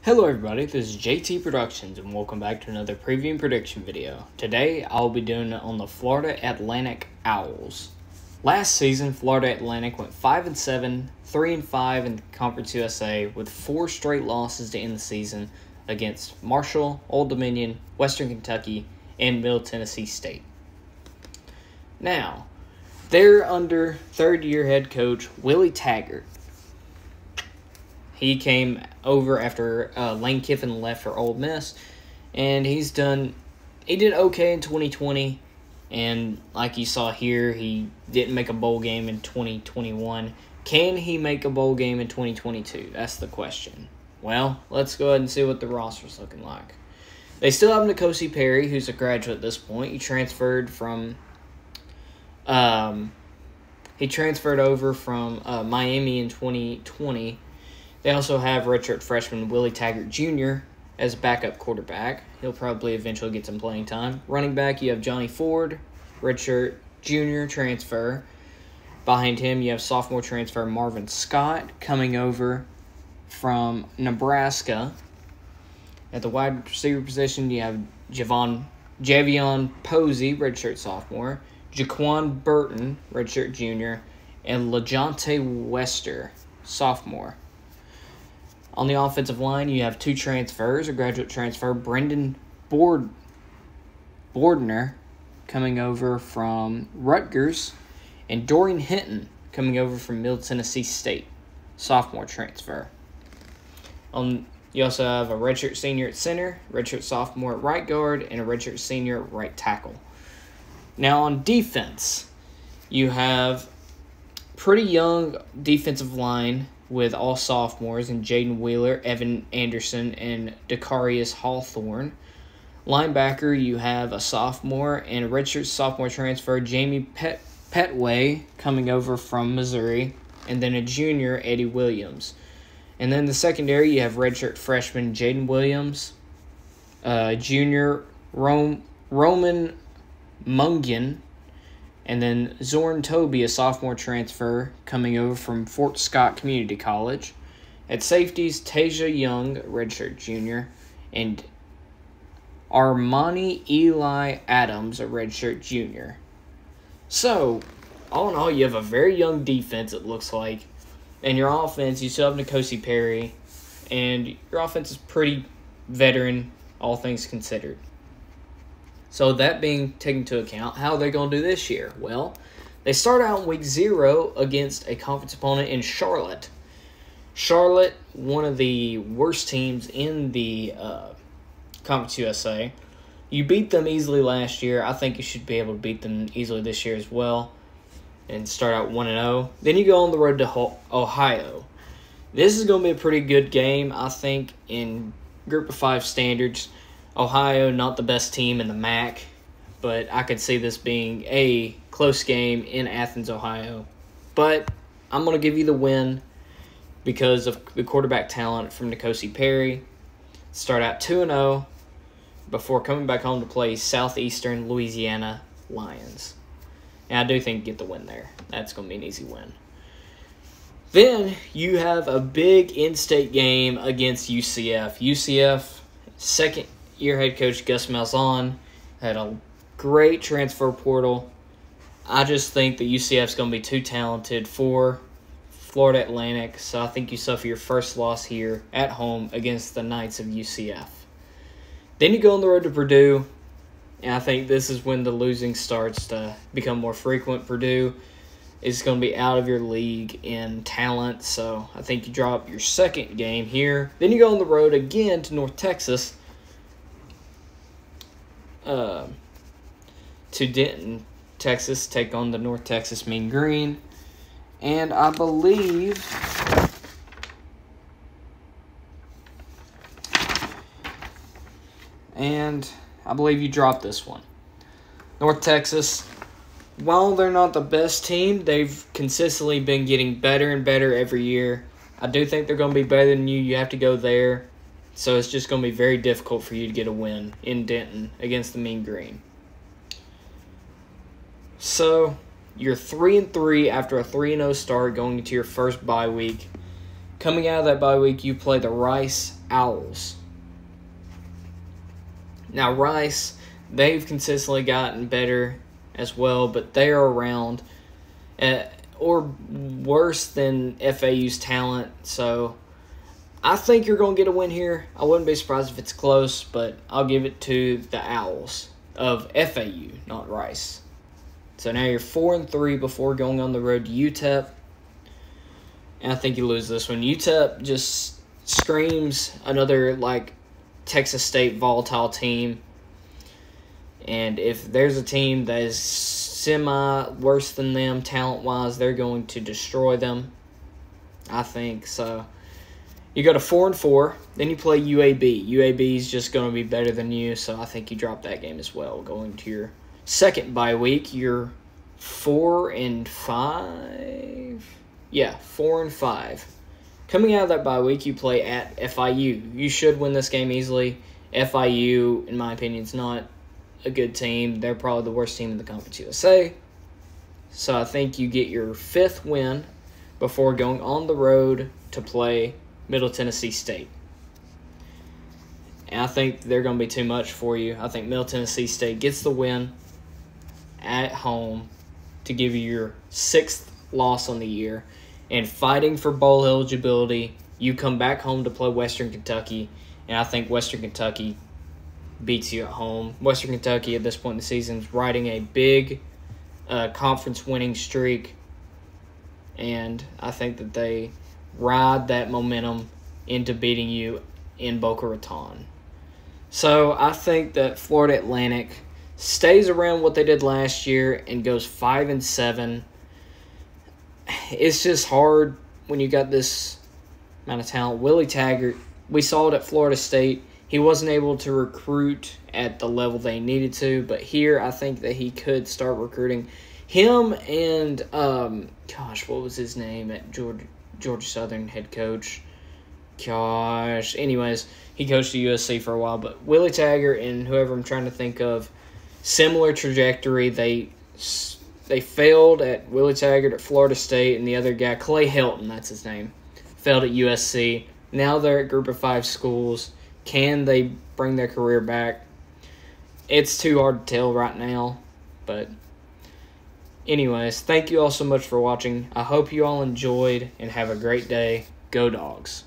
Hello everybody, this is JT Productions and welcome back to another preview and prediction video. Today I'll be doing it on the Florida Atlantic Owls. Last season, Florida Atlantic went 5-7, 3-5 in Conference USA with 4 straight losses to end the season against Marshall, Old Dominion, Western Kentucky, and Middle Tennessee State. Now, they're under third-year head coach Willie Taggart. He came over after Lane Kiffin left for Ole Miss, and he did okay in 2020, and like you saw here, he didn't make a bowl game in 2021. Can he make a bowl game in 2022? That's the question. Well, let's go ahead and see what the roster's looking like. They still have N'Kosi Perry, who's a graduate at this point. He transferred over from Miami in 2020. They also have redshirt freshman Willie Taggart Jr. as backup quarterback. He'll probably eventually get some playing time. Running back, you have Johnny Ford, redshirt junior transfer. Behind him, you have sophomore transfer Marvin Scott coming over from Nebraska. At the wide receiver position, you have Javion Posey, redshirt sophomore, Jaquan Burton, redshirt junior, and LaJohntay Wester, sophomore. On the offensive line, you have 2 transfers, a graduate transfer, Brendan Bordner coming over from Rutgers, and Dorian Hinton coming over from Middle Tennessee State, sophomore transfer. You also have a redshirt senior at center, redshirt sophomore at right guard, and a redshirt senior at right tackle. Now on defense, you have pretty young defensive line with all sophomores in Jaden Wheeler, Evan Anderson, and Dakarius Hawthorne. Linebacker, you have a sophomore and a redshirt sophomore transfer, Jamie Petway, coming over from Missouri, and then a junior, Eddie Williams. And then the secondary, you have redshirt freshman Jaden Williams, junior Roman Mungan, and then Zorn Toby, a sophomore transfer, coming over from Fort Scott Community College. At safeties, Tasia Young, redshirt junior, and Armani Eli Adams, a redshirt junior. So, all in all, you have a very young defense, it looks like. And your offense, you still have N'Kosi Perry, and your offense is pretty veteran, all things considered. So that being taken into account, how are they going to do this year? Well, they start out in week 0 against a conference opponent in Charlotte. Charlotte, one of the worst teams in the Conference USA. You beat them easily last year. I think you should be able to beat them easily this year as well and start out 1-0. Then you go on the road to Ohio. This is going to be a pretty good game, I think, in Group of 5 standards. Ohio, not the best team in the MAC, but I could see this being a close game in Athens, Ohio. But I'm going to give you the win because of the quarterback talent from N'Kosi Perry. Start out 2-0 before coming back home to play Southeastern Louisiana Lions. And I do think you get the win there. That's going to be an easy win. Then you have a big in-state game against UCF. UCF, second-year head coach Gus Malzahn had a great transfer portal. I just think that UCF is going to be too talented for Florida Atlantic, so I think you suffer your first loss here at home against the Knights of UCF. Then you go on the road to Purdue, and I think this is when the losing starts to become more frequent. Purdue is going to be out of your league in talent, so I think you drop your second game here. Then you go on the road again to North Texas, to Denton, Texas, take on the North Texas Mean Green. And I believe you dropped this one. North Texas, while they're not the best team, they've consistently been getting better and better every year. I do think they're going to be better than you. You have to go there. So it's just going to be very difficult for you to get a win in Denton against the Mean Green. So you're 3-3 after a 3-0 start going into your first bye week. Coming out of that bye week, you play the Rice Owls. Now, Rice, they've consistently gotten better as well, but they are around or worse than FAU's talent. So I think you're going to get a win here. I wouldn't be surprised if it's close, but I'll give it to the Owls of FAU, not Rice. So now you're 4-3 before going on the road to UTEP. And I think you lose this one. UTEP just screams another, Texas State volatile team. And if there's a team that is semi worse than them talent-wise, they're going to destroy them, I think. So you go to 4-4. Then you play UAB. UAB is just going to be better than you, so I think you drop that game as well. Going to your second bye week, you're 4-5. Yeah, 4-5. Coming out of that bye week, you play at FIU. You should win this game easily. FIU, in my opinion, is not a good team. They're probably the worst team in the Conference USA. So I think you get your 5th win before going on the road to play Middle Tennessee State. And I think they're going to be too much for you. I think Middle Tennessee State gets the win at home to give you your 6th loss on the year. And fighting for bowl eligibility, you come back home to play Western Kentucky, and I think Western Kentucky beats you at home. Western Kentucky at this point in the season is riding a big conference winning streak, and I think that they ride that momentum into beating you in Boca Raton. So I think that Florida Atlantic stays around what they did last year and goes 5-7. It's just hard when you got this amount of talent. Willie Taggart, we saw it at Florida State. He wasn't able to recruit at the level they needed to, but here I think that he could start recruiting. Him and, what was his name at Georgia Southern head coach? Anyways, he coached at USC for a while, but Willie Taggart and whoever I'm trying to think of, similar trajectory. They failed at Willie Taggart at Florida State, and the other guy, Clay Helton, that's his name, failed at USC. Now they're at Group of 5 schools. Can they bring their career back? It's too hard to tell right now. But anyways, thank you all so much for watching. I hope you all enjoyed and have a great day. Go Dogs.